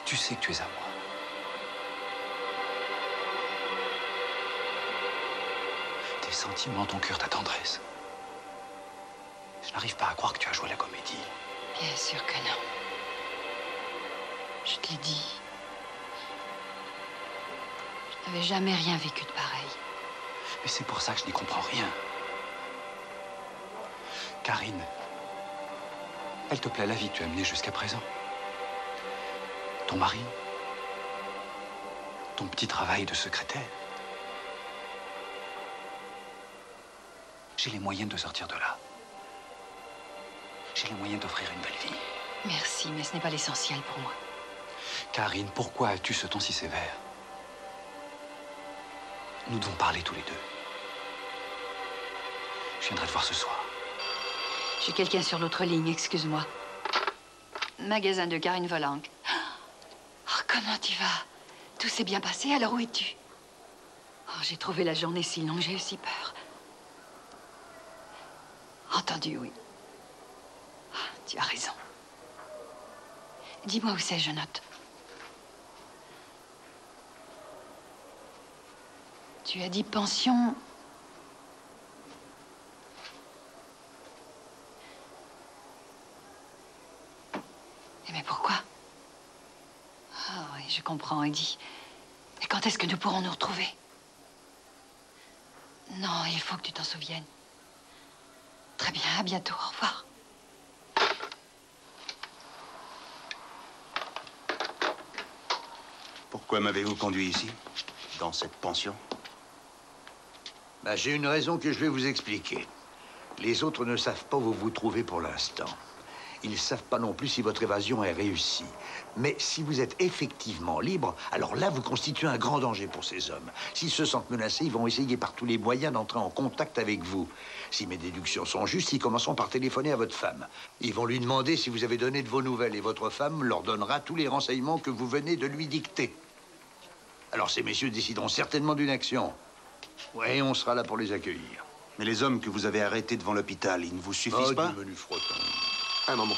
[SPEAKER 4] Tu sais que tu es à moi. Tes sentiments, ton cœur, ta tendresse. Je n'arrive pas à croire que tu as joué la comédie.
[SPEAKER 3] Bien sûr que non. Je te l'ai dit. Je n'avais jamais rien vécu de pareil.
[SPEAKER 4] Mais c'est pour ça que je n'y comprends rien. Karine, elle te plaît la vie que tu as menée jusqu'à présent. Ton mari, ton petit travail de secrétaire. J'ai les moyens de sortir de là. J'ai les moyens d'offrir une belle vie.
[SPEAKER 3] Merci, mais ce n'est pas l'essentiel pour moi.
[SPEAKER 4] Karine, pourquoi as-tu ce ton si sévère? Nous devons parler tous les deux. Je viendrai te voir ce soir.
[SPEAKER 3] J'ai quelqu'un sur l'autre ligne, excuse-moi. Magasin de Karine Volang. Oh, comment tu vas? Tout s'est bien passé, alors où es-tu? Oh, j'ai trouvé la journée si longue, j'ai eu si peur. Entendu, oui. Oh, tu as raison. Dis-moi où c'est, je note. Tu as dit pension. Mais pourquoi? Ah oui, je comprends, Eddie. Et quand est-ce que nous pourrons nous retrouver? Non, il faut que tu t'en souviennes. Très bien, à bientôt, au revoir.
[SPEAKER 2] Pourquoi m'avez-vous conduit ici, dans cette pension?
[SPEAKER 9] Ben, j'ai une raison que je vais vous expliquer. Les autres ne savent pas où vous vous trouvez pour l'instant. Ils ne savent pas non plus si votre évasion est réussie. Mais si vous êtes effectivement libre, alors là, vous constituez un grand danger pour ces hommes. S'ils se sentent menacés, ils vont essayer par tous les moyens d'entrer en contact avec vous. Si mes déductions sont justes, ils commenceront par téléphoner à votre femme. Ils vont lui demander si vous avez donné de vos nouvelles et votre femme leur donnera tous les renseignements que vous venez de lui dicter. Alors ces messieurs décideront certainement d'une action. Ouais, on sera là pour les accueillir.
[SPEAKER 2] Mais les hommes que vous avez arrêtés devant l'hôpital, ils ne vous suffisent pas?
[SPEAKER 9] Du menu frottant.
[SPEAKER 10] Un moment.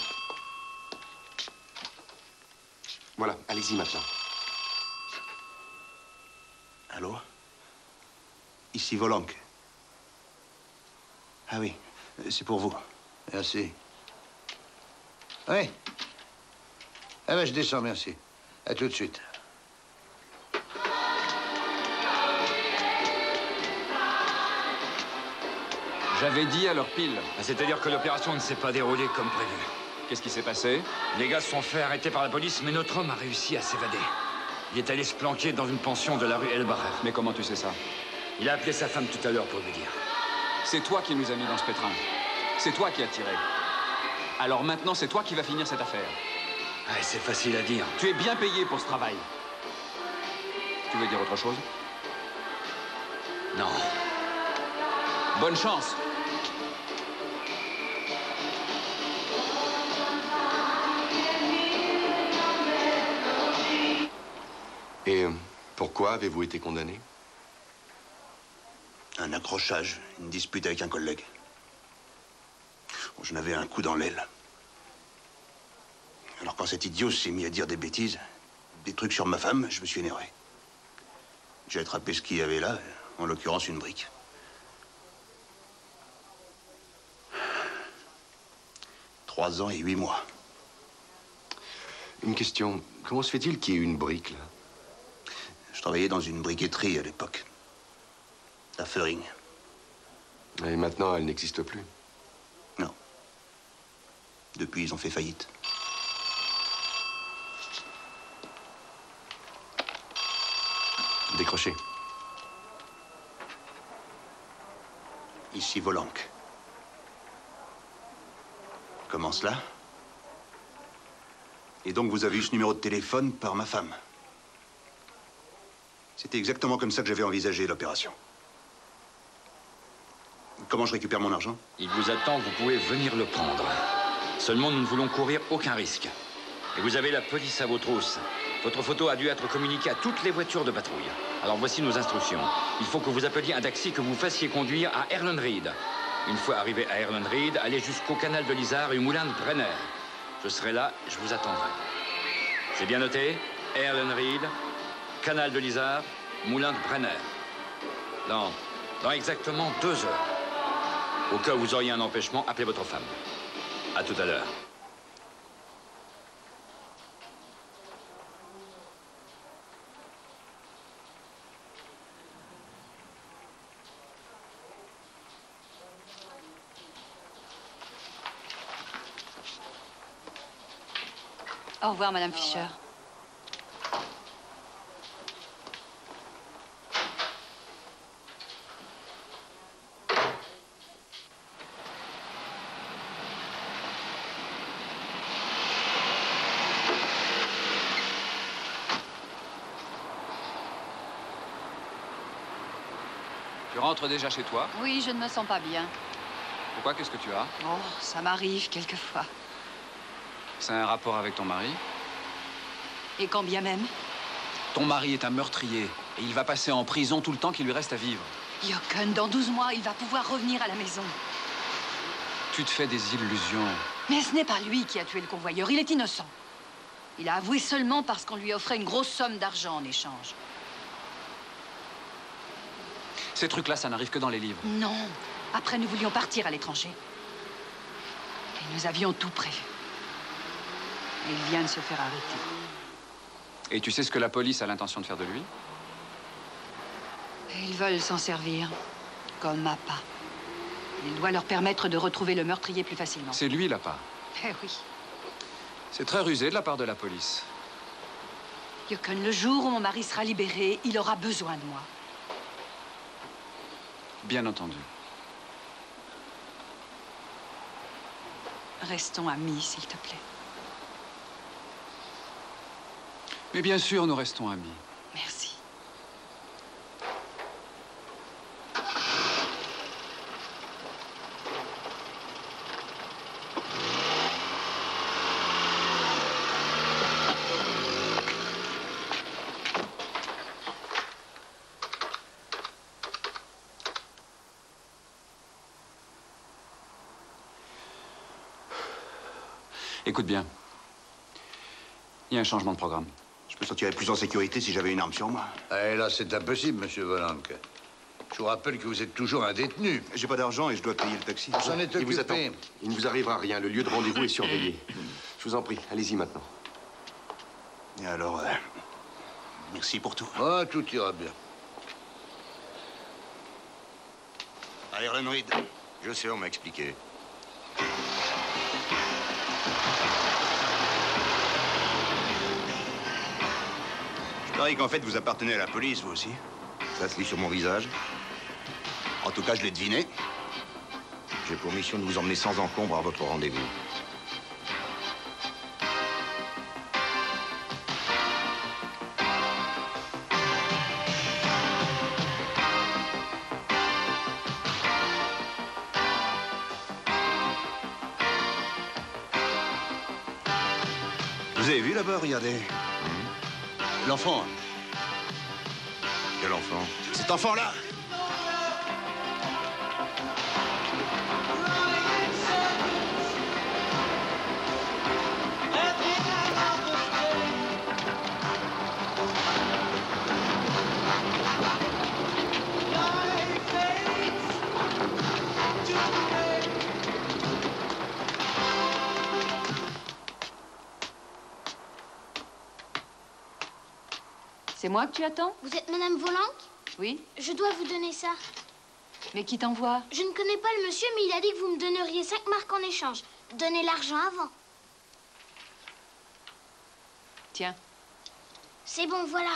[SPEAKER 10] Voilà, allez-y maintenant.
[SPEAKER 2] Allô? Ici Volang. Ah oui, c'est pour vous.
[SPEAKER 9] Merci. Oui. Ah ben, je descends, merci. À tout de suite.
[SPEAKER 4] J'avais dit à l'heure pile.
[SPEAKER 12] C'est-à-dire que l'opération ne s'est pas déroulée comme prévu.
[SPEAKER 4] Qu'est-ce qui s'est passé?
[SPEAKER 12] Les gars se sont fait arrêter par la police, mais notre homme a réussi à s'évader. Il est allé se planquer dans une pension de la rue El Barref.
[SPEAKER 4] Mais comment tu sais ça?
[SPEAKER 12] Il a appelé sa femme tout à l'heure pour lui dire.
[SPEAKER 4] C'est toi qui nous as mis dans ce pétrin. C'est toi qui as tiré. Alors maintenant, c'est toi qui vas finir cette affaire.
[SPEAKER 12] Ah, c'est facile à dire.
[SPEAKER 4] Tu es bien payé pour ce travail. Tu veux dire autre chose?
[SPEAKER 12] Non.
[SPEAKER 4] Bonne chance.
[SPEAKER 5] Et pourquoi avez-vous été condamné?
[SPEAKER 2] Un accrochage, une dispute avec un collègue. Je n'avais un coup dans l'aile. Alors quand cet idiot s'est mis à dire des bêtises, des trucs sur ma femme, je me suis énervé. J'ai attrapé ce qu'il y avait là, en l'occurrence une brique. « 3 ans et 8 mois.
[SPEAKER 5] Une question. Comment se fait-il qu'il y ait une brique, là?
[SPEAKER 2] Je travaillais dans une briqueterie à l'époque. À Föhring.
[SPEAKER 5] Et maintenant, elle n'existe plus?
[SPEAKER 2] Non. Depuis, ils ont fait faillite.
[SPEAKER 5] décrocher.
[SPEAKER 2] Ici Volanque. Comment cela? Et donc vous avez eu ce numéro de téléphone par ma femme? C'était exactement comme ça que j'avais envisagé l'opération. Comment je récupère mon argent?
[SPEAKER 12] Il vous attend, vous pouvez venir le prendre. Seulement, nous ne voulons courir aucun risque. Et vous avez la police à vos trousses. Votre photo a dû être communiquée à toutes les voitures de patrouille. Alors voici nos instructions. Il faut que vous appeliez un taxi que vous fassiez conduire à Erlenried. Une fois arrivé à Erlenried, allez jusqu'au canal de l'Isar et au moulin de Brenner. Je serai là, je vous attendrai. C'est bien noté? Erlenried, canal de l'Isar, moulin de Brenner. Dans exactement 2 heures. Au cas où vous auriez un empêchement, appelez votre femme. À tout à l'heure.
[SPEAKER 3] Au revoir, Madame Fischer.
[SPEAKER 4] Tu rentres déjà chez toi?
[SPEAKER 3] Oui, je ne me sens pas bien.
[SPEAKER 4] Pourquoi? Qu'est-ce que tu as?
[SPEAKER 3] Oh, ça m'arrive quelquefois.
[SPEAKER 4] C'est un rapport avec ton mari?
[SPEAKER 3] Et quand bien même?
[SPEAKER 4] Ton mari est un meurtrier et il va passer en prison tout le temps qu'il lui reste à vivre.
[SPEAKER 3] Jochen, dans 12 mois, il va pouvoir revenir à la maison.
[SPEAKER 4] Tu te fais des illusions.
[SPEAKER 3] Mais ce n'est pas lui qui a tué le convoyeur, il est innocent. Il a avoué seulement parce qu'on lui offrait une grosse somme d'argent en échange.
[SPEAKER 4] Ces trucs-là, ça n'arrive que dans les livres.
[SPEAKER 3] Non. Après, nous voulions partir à l'étranger. Et nous avions tout prévu. Et il vient de se faire arrêter.
[SPEAKER 4] Et tu sais ce que la police a l'intention de faire de lui?
[SPEAKER 3] Et ils veulent s'en servir. Comme appât. Il doit leur permettre de retrouver le meurtrier plus facilement.
[SPEAKER 4] C'est lui, l'appât.
[SPEAKER 3] Eh oui.
[SPEAKER 4] C'est très rusé de la part de la police.
[SPEAKER 3] Jochen, le jour où mon mari sera libéré, il aura besoin de moi.
[SPEAKER 4] Bien entendu.
[SPEAKER 3] Restons amis, s'il te plaît.
[SPEAKER 4] Mais bien sûr, nous restons amis.
[SPEAKER 3] Merci.
[SPEAKER 4] Écoute bien. Il y a un changement de programme.
[SPEAKER 2] Je me sentirais plus en sécurité si j'avais une arme sur moi.
[SPEAKER 9] Eh là, c'est impossible, monsieur Volanque. Je vous rappelle que vous êtes toujours un détenu.
[SPEAKER 2] J'ai pas d'argent et je dois payer le taxi.
[SPEAKER 9] J'en ai
[SPEAKER 5] Il vous attend.
[SPEAKER 9] occupé.
[SPEAKER 5] Il ne vous arrivera rien. Le lieu de rendez-vous est surveillé. Je vous en prie, allez-y maintenant.
[SPEAKER 2] Et alors, merci pour tout.
[SPEAKER 9] Ah, tout ira bien.
[SPEAKER 2] À Erlenried.
[SPEAKER 8] Je sais, on m'a expliqué.
[SPEAKER 2] Je parie qu'en fait, vous appartenez à la police, vous aussi.
[SPEAKER 8] Ça se lit sur mon visage.
[SPEAKER 2] En tout cas, je l'ai deviné.
[SPEAKER 8] J'ai pour mission de vous emmener sans encombre à votre rendez-vous.
[SPEAKER 2] Vous avez vu là-bas, regardez. L'enfant.
[SPEAKER 8] Quel enfant?
[SPEAKER 2] Cet enfant-là.
[SPEAKER 3] C'est moi que tu attends?
[SPEAKER 13] Vous êtes Madame Volanque?
[SPEAKER 3] Oui.
[SPEAKER 13] Je dois vous donner ça.
[SPEAKER 3] Mais qui t'envoie?
[SPEAKER 13] Je ne connais pas le monsieur, mais il a dit que vous me donneriez 5 marks en échange. Donnez l'argent avant.
[SPEAKER 3] Tiens.
[SPEAKER 13] C'est bon, voilà.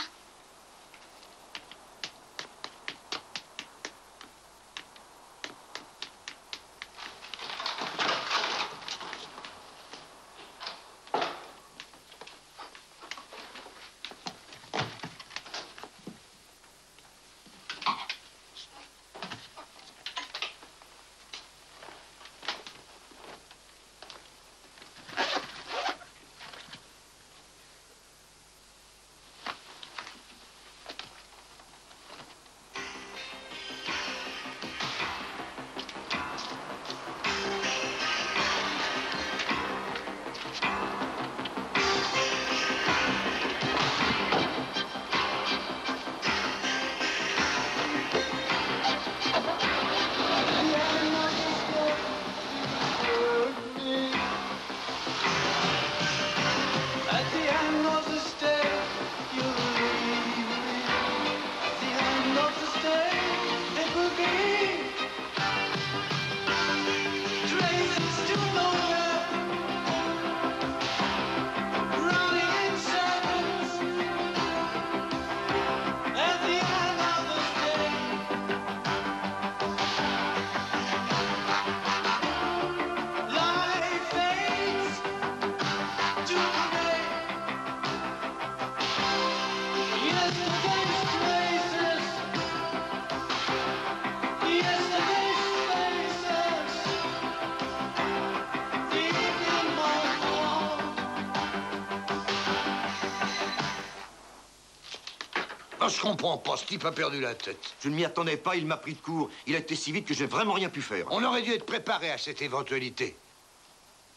[SPEAKER 9] je comprends pas. Ce type a perdu la tête.
[SPEAKER 2] Je ne m'y attendais pas, il m'a pris de court. Il a été si vite que j'ai vraiment rien pu faire.
[SPEAKER 9] On aurait dû être préparé à cette éventualité.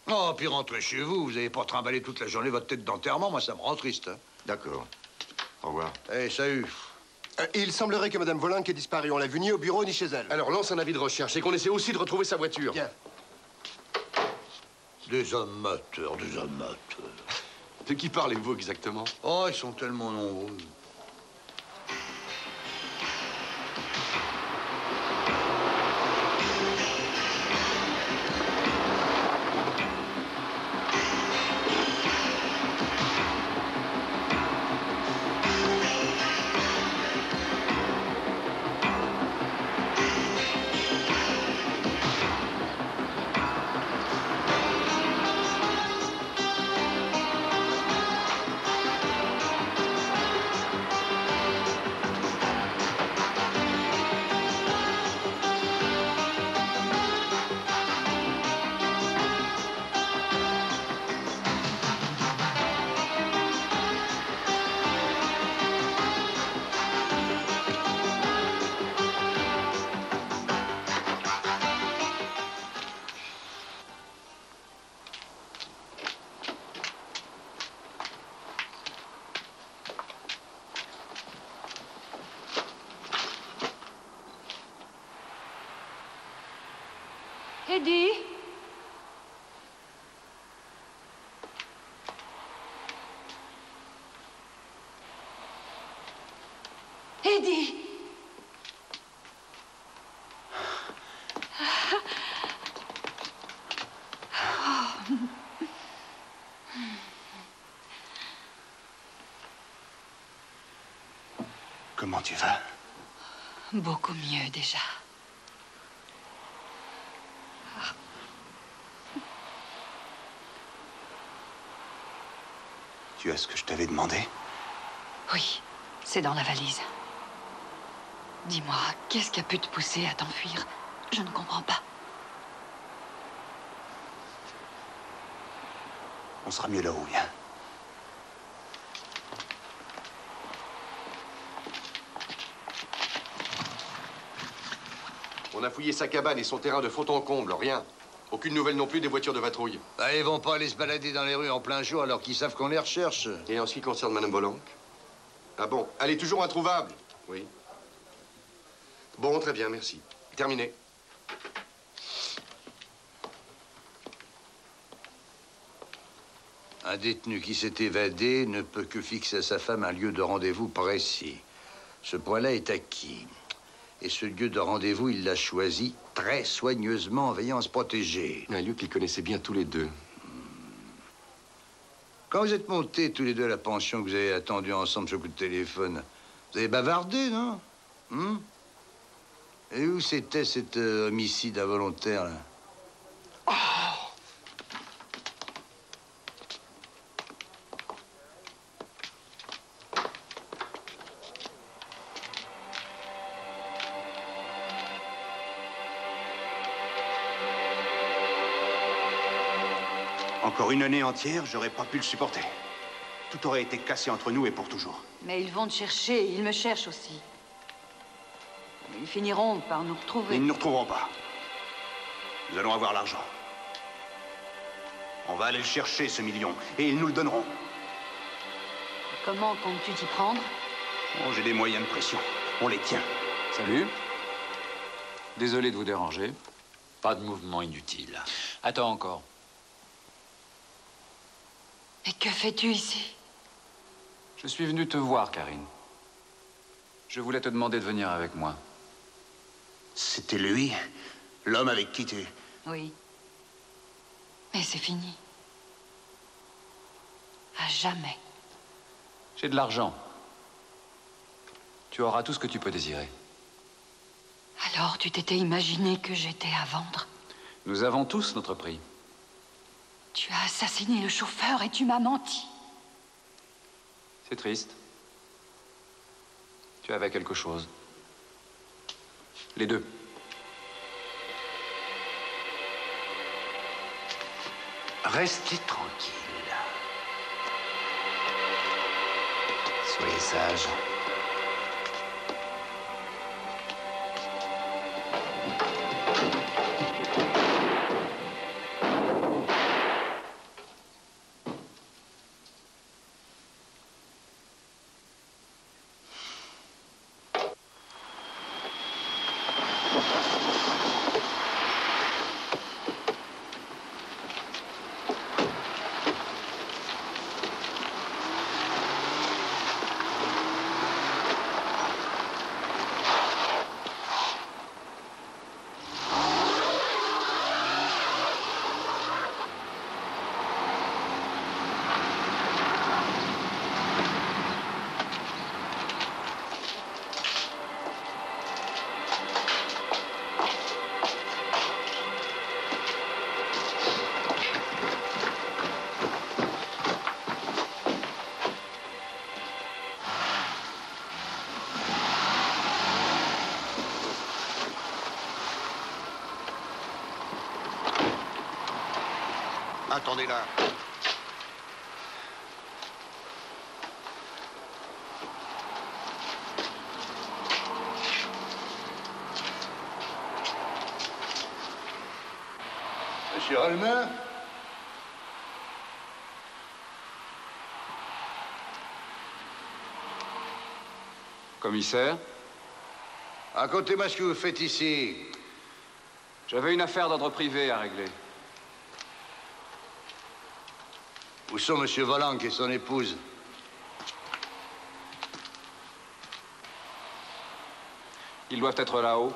[SPEAKER 9] Oh, puis rentrez chez vous. Vous n'avez pas trimballé toute la journée votre tête d'enterrement. Moi, ça me rend triste. Hein.
[SPEAKER 5] D'accord. Au revoir.
[SPEAKER 9] Eh, salut.
[SPEAKER 10] Il semblerait que Madame Volanque ait disparu. On l'a vue ni au bureau ni chez elle.
[SPEAKER 5] Alors, lance un avis de recherche et qu'on essaie aussi de retrouver sa voiture.
[SPEAKER 10] Bien.
[SPEAKER 9] Des amateurs, des amateurs.
[SPEAKER 5] De qui parlez-vous exactement?
[SPEAKER 9] Oh, ils sont tellement nombreux.
[SPEAKER 3] Eddie? Eddie?
[SPEAKER 2] Comment tu vas?
[SPEAKER 3] Beaucoup mieux déjà.
[SPEAKER 2] Tu as ce que je t'avais demandé?
[SPEAKER 3] Oui, c'est dans la valise. Dis-moi, qu'est-ce qui a pu te pousser à t'enfuir? Je ne comprends pas.
[SPEAKER 2] On sera mieux là où on vient.
[SPEAKER 5] On a fouillé sa cabane et son terrain de fond en comble, rien. Aucune nouvelle non plus des voitures de patrouille.
[SPEAKER 9] Bah, ils vont pas aller se balader dans les rues en plein jour alors qu'ils savent qu'on les recherche.
[SPEAKER 5] Et en ce qui concerne Madame Volanque? Ah bon, elle est toujours introuvable? Oui. Bon, très bien, merci. Terminé.
[SPEAKER 9] Un détenu qui s'est évadé ne peut que fixer à sa femme un lieu de rendez-vous précis. Ce point-là est acquis. Et ce lieu de rendez-vous, il l'a choisi très soigneusement en veillant à se protéger.
[SPEAKER 5] Un lieu qu'ils connaissaient bien tous les deux.
[SPEAKER 9] Quand vous êtes montés tous les deux à la pension que vous avez attendu ensemble sur coup de téléphone, vous avez bavardé, non? Et où c'était cet homicide involontaire, là?
[SPEAKER 2] Encore une année entière, j'aurais pas pu le supporter. Tout aurait été cassé entre nous et pour toujours.
[SPEAKER 3] Mais ils vont te chercher, ils me cherchent aussi. Ils finiront par nous retrouver.
[SPEAKER 2] Ils ne nous retrouveront pas. Nous allons avoir l'argent. On va aller le chercher, ce million, et ils nous le donneront.
[SPEAKER 3] Comment comptes-tu t'y prendre?
[SPEAKER 2] Oh, j'ai des moyens de pression. On les tient.
[SPEAKER 4] Salut. Désolé de vous déranger.
[SPEAKER 7] Pas de mouvement inutile.
[SPEAKER 4] Attends encore.
[SPEAKER 3] Mais que fais-tu ici?
[SPEAKER 4] Je suis venu te voir, Karine. Je voulais te demander de venir avec moi.
[SPEAKER 2] C'était lui, l'homme avec qui tu...
[SPEAKER 3] Oui. Mais c'est fini. À jamais.
[SPEAKER 4] J'ai de l'argent. Tu auras tout ce que tu peux désirer.
[SPEAKER 3] Alors, tu t'étais imaginé que j'étais à vendre?
[SPEAKER 4] Nous avons tous notre prix.
[SPEAKER 3] Tu as assassiné le chauffeur et tu m'as menti.
[SPEAKER 4] C'est triste. Tu avais quelque chose. Les deux.
[SPEAKER 7] Restez tranquille. Soyez sage.
[SPEAKER 5] Attendez là.
[SPEAKER 9] Monsieur Holmer?
[SPEAKER 4] Commissaire?
[SPEAKER 9] Racontez-moi ce que vous faites ici.
[SPEAKER 4] J'avais une affaire d'ordre privé à régler.
[SPEAKER 9] Où sont Monsieur Volanc et son épouse?
[SPEAKER 4] Ils doivent être là-haut.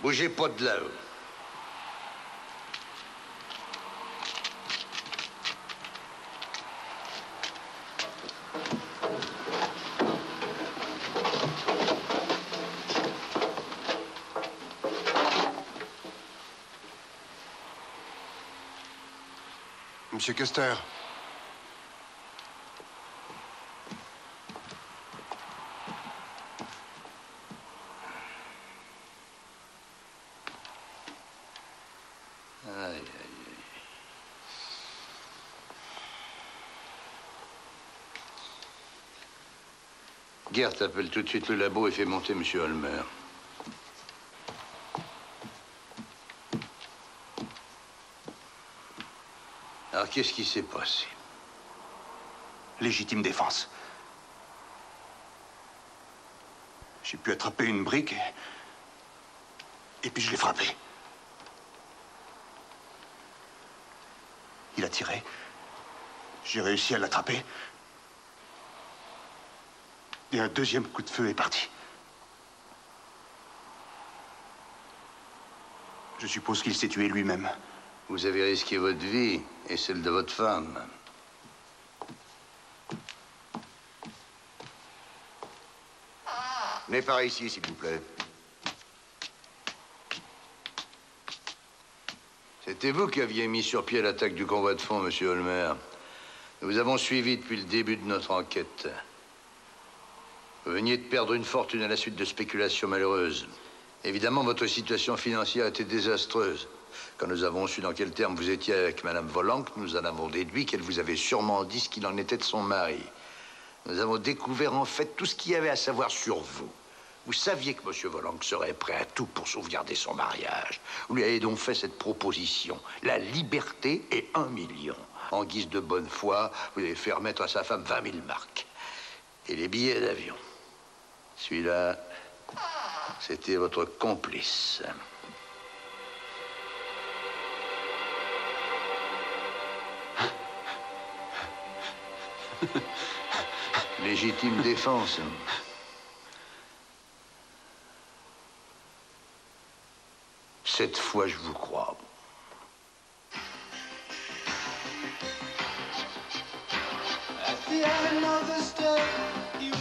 [SPEAKER 9] Bougez pas de là-haut.
[SPEAKER 10] Monsieur Custer.
[SPEAKER 9] Aïe, aïe, aïe. Gert appelle tout de suite le labo et fait monter Monsieur Holmer. Alors, qu'est-ce qui s'est passé?
[SPEAKER 2] Légitime défense. J'ai pu attraper une brique et puis je l'ai frappé. Il a tiré. J'ai réussi à l'attraper. Et un deuxième coup de feu est parti. Je suppose qu'il s'est tué lui-même.
[SPEAKER 9] Vous avez risqué votre vie et celle de votre femme.
[SPEAKER 5] Venez par ici, s'il vous plaît.
[SPEAKER 9] C'était vous qui aviez mis sur pied l'attaque du convoi de fond, Monsieur Holmer. Nous vous avons suivi depuis le début de notre enquête. Vous veniez de perdre une fortune à la suite de spéculations malheureuses. Évidemment, votre situation financière était désastreuse. Quand nous avons su dans quels termes vous étiez avec Madame Volanc, nous en avons déduit qu'elle vous avait sûrement dit ce qu'il en était de son mari. Nous avons découvert en fait tout ce qu'il y avait à savoir sur vous. Vous saviez que Monsieur Volanc serait prêt à tout pour sauvegarder son mariage. Vous lui avez donc fait cette proposition, la liberté et 1 million. En guise de bonne foi, vous avez fait remettre à sa femme 20 000 marks. Et les billets d'avion. Celui-là, c'était votre complice. Légitime défense. Cette fois, je vous crois.
[SPEAKER 6] At the end of the step, you